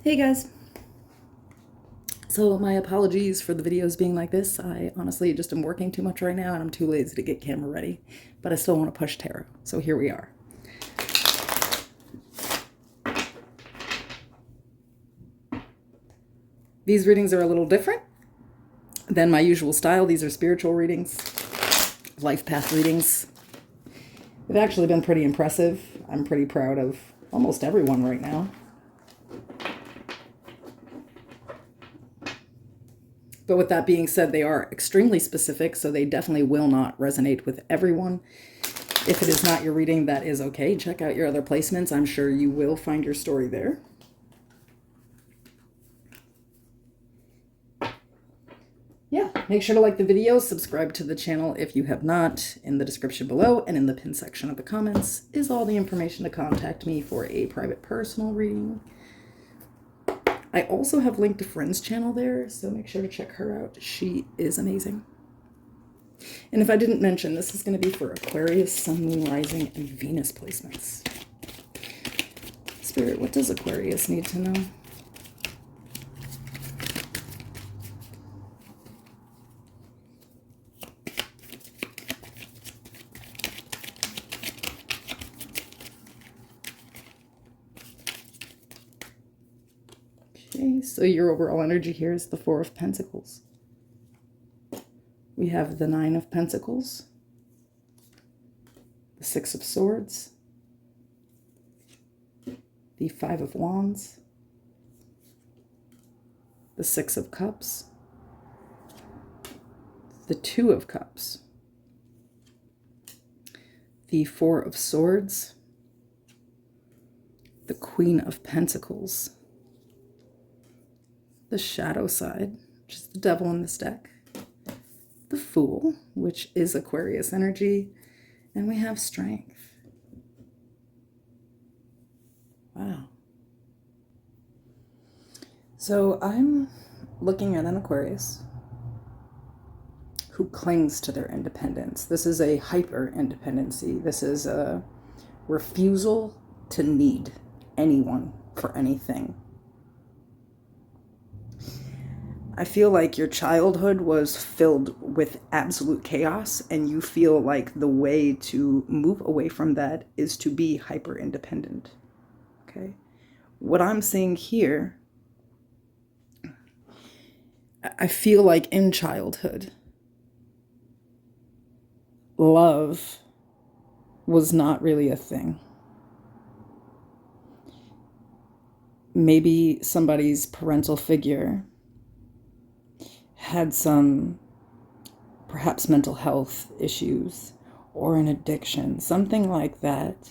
Hey guys. So my apologies for the videos being like this. I honestly just am working too much right now and I'm too lazy to get camera ready, but I still want to push tarot. So here we are. These readings are a little different than my usual style. These are spiritual readings, life path readings. They've actually been pretty impressive. I'm pretty proud of almost everyone right now. But with that being said, they are extremely specific, so they definitely will not resonate with everyone. If it is not your reading, that is okay. Check out your other placements. I'm sure you will find your story there. Yeah, make sure to like the video, subscribe to the channel if you have not. In the description below and in the pin section of the comments is all the information to contact me for a private personal reading. I also have linked a friend's channel there, so make sure to check her out. She is amazing. And if I didn't mention, this is going to be for Aquarius, Sun, Moon, Rising, and Venus placements. Spirit, what does Aquarius need to know? Okay, so your overall energy here is the Four of Pentacles. We have the Nine of Pentacles, the Six of Swords, the Five of Wands, the Six of Cups, the Two of Cups, the Four of Swords, the Queen of Pentacles, the Shadow side, which is the Devil in this deck, the Fool, which is Aquarius energy, and we have Strength. Wow. So I'm looking at an Aquarius who clings to their independence. This is a hyper-independency. This is a refusal to need anyone for anything. I feel like your childhood was filled with absolute chaos, and you feel like the way to move away from that is to be hyper-independent. Okay? What I'm seeing here, I feel like in childhood, love was not really a thing. Maybe somebody's parental figure had some perhaps mental health issues or an addiction, something like that,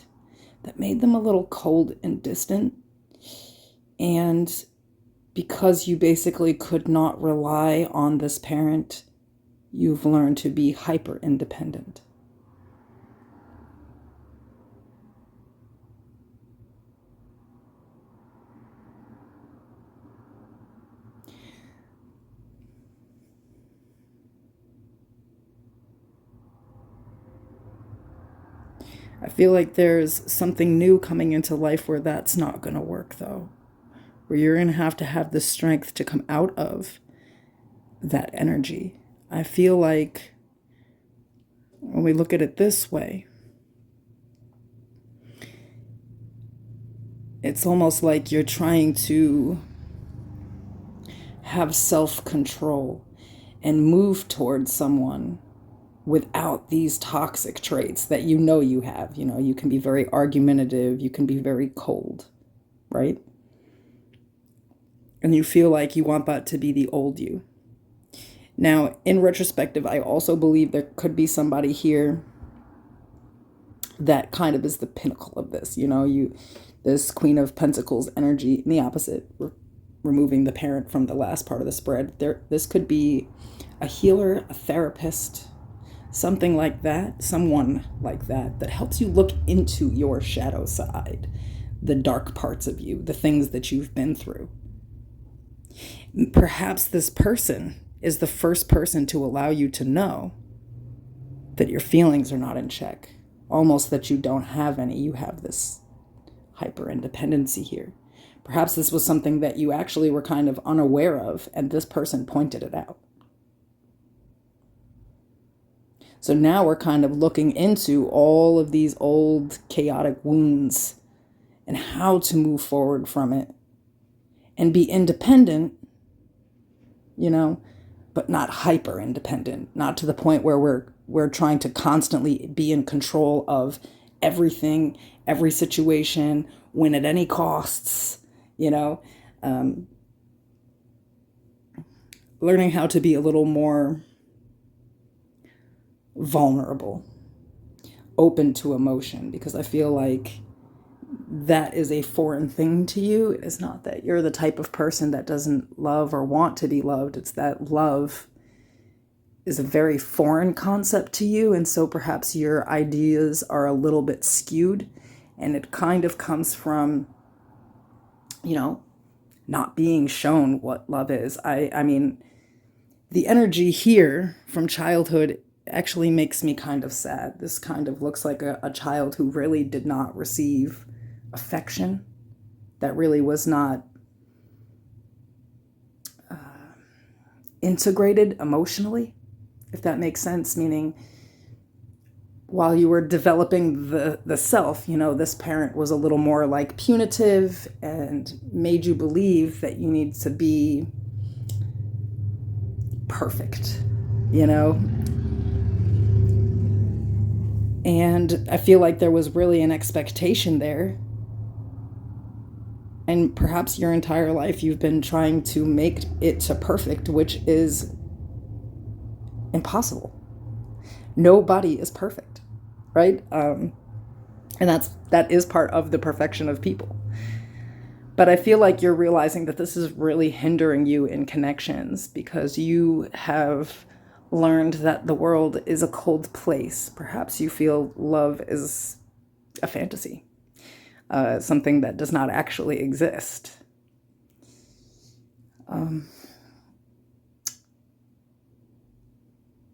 that made them a little cold and distant. And because you basically could not rely on this parent, you've learned to be hyper independent. I feel like there's something new coming into life where that's not going to work, though. Where you're going to have the strength to come out of that energy. I feel like when we look at it this way, it's almost like you're trying to have self-control and move towards someone without these toxic traits that you know you have. You know, you can be very argumentative, you can be very cold, right? And you feel like you want that to be the old you. Now, in retrospective, I also believe there could be somebody here that kind of is the pinnacle of this. You know, this Queen of Pentacles energy in the opposite, removing the parent from the last part of the spread. This could be a healer, a therapist, something like that, someone like that, that helps you look into your shadow side, the dark parts of you, the things that you've been through. Perhaps this person is the first person to allow you to know that your feelings are not in check, almost that you don't have any. You have this hyper independency here. Perhaps this was something that you actually were kind of unaware of, and this person pointed it out. So now we're kind of looking into all of these old chaotic wounds and how to move forward from it and be independent, you know, but not hyper independent, not to the point where we're trying to constantly be in control of everything, every situation, win at any costs, you know. Learning how to be a little more vulnerable, open to emotion, because I feel like that is a foreign thing to you. It is not that you're the type of person that doesn't love or want to be loved. It's that love is a very foreign concept to you. And so perhaps your ideas are a little bit skewed, and it kind of comes from, you know, not being shown what love is. I mean, the energy here from childhood actually makes me kind of sad. This kind of looks like a child who really did not receive affection, that really was not integrated emotionally, if that makes sense. Meaning, while you were developing the self, you know, this parent was a little more like punitive and made you believe that you need to be perfect, you know. And I feel like there was really an expectation there. And perhaps your entire life you've been trying to make it to perfect, which is impossible. Nobody is perfect, right? And that is part of the perfection of people. But I feel like you're realizing that this is really hindering you in connections, because you have learned that the world is a cold place. Perhaps you feel love is a fantasy, something that does not actually exist.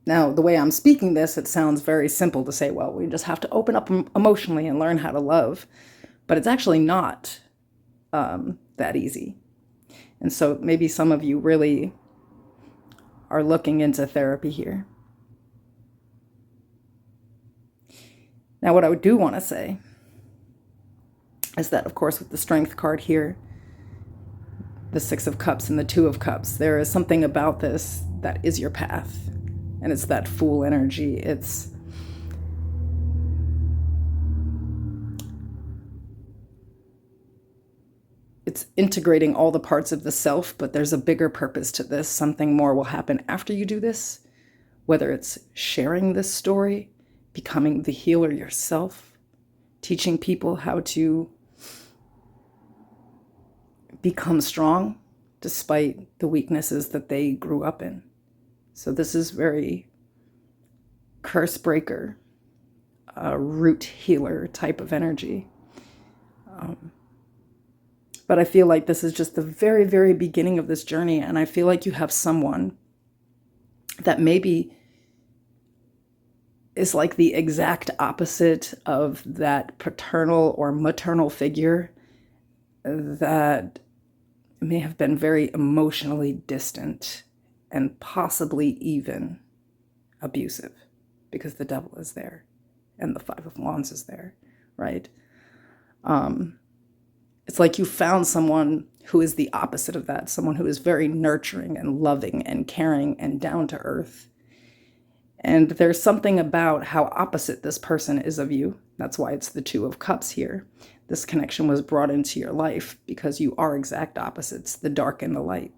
Now, the way I'm speaking this, it sounds very simple to say, well, we just have to open up emotionally and learn how to love. But it's actually not that easy. And so maybe some of you really are looking into therapy here. Now, what I do want to say is that, of course, with the Strength card here, the Six of Cups and the Two of Cups, there is something about this that is your path. And it's that Fool energy. It's integrating all the parts of the self, but there's a bigger purpose to this. Something more will happen after you do this, whether it's sharing this story, becoming the healer yourself, teaching people how to become strong despite the weaknesses that they grew up in. So this is very curse breaker, root healer type of energy. But I feel like this is just the very, very beginning of this journey. And I feel like you have someone that maybe is like the exact opposite of that paternal or maternal figure that may have been very emotionally distant and possibly even abusive, because the devil is there and the Five of Wands is there, right? It's like you found someone who is the opposite of that, someone who is very nurturing and loving and caring and down to earth. And there's something about how opposite this person is of you. That's why it's the Two of Cups here. This connection was brought into your life because you are exact opposites, the dark and the light.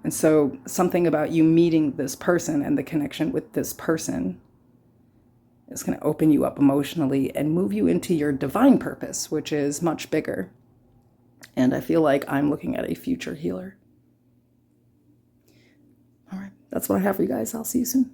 And so something about you meeting this person and the connection with this person is going to open you up emotionally and move you into your divine purpose, which is much bigger. And I feel like I'm looking at a future healer. All right, that's what I have for you guys. I'll see you soon.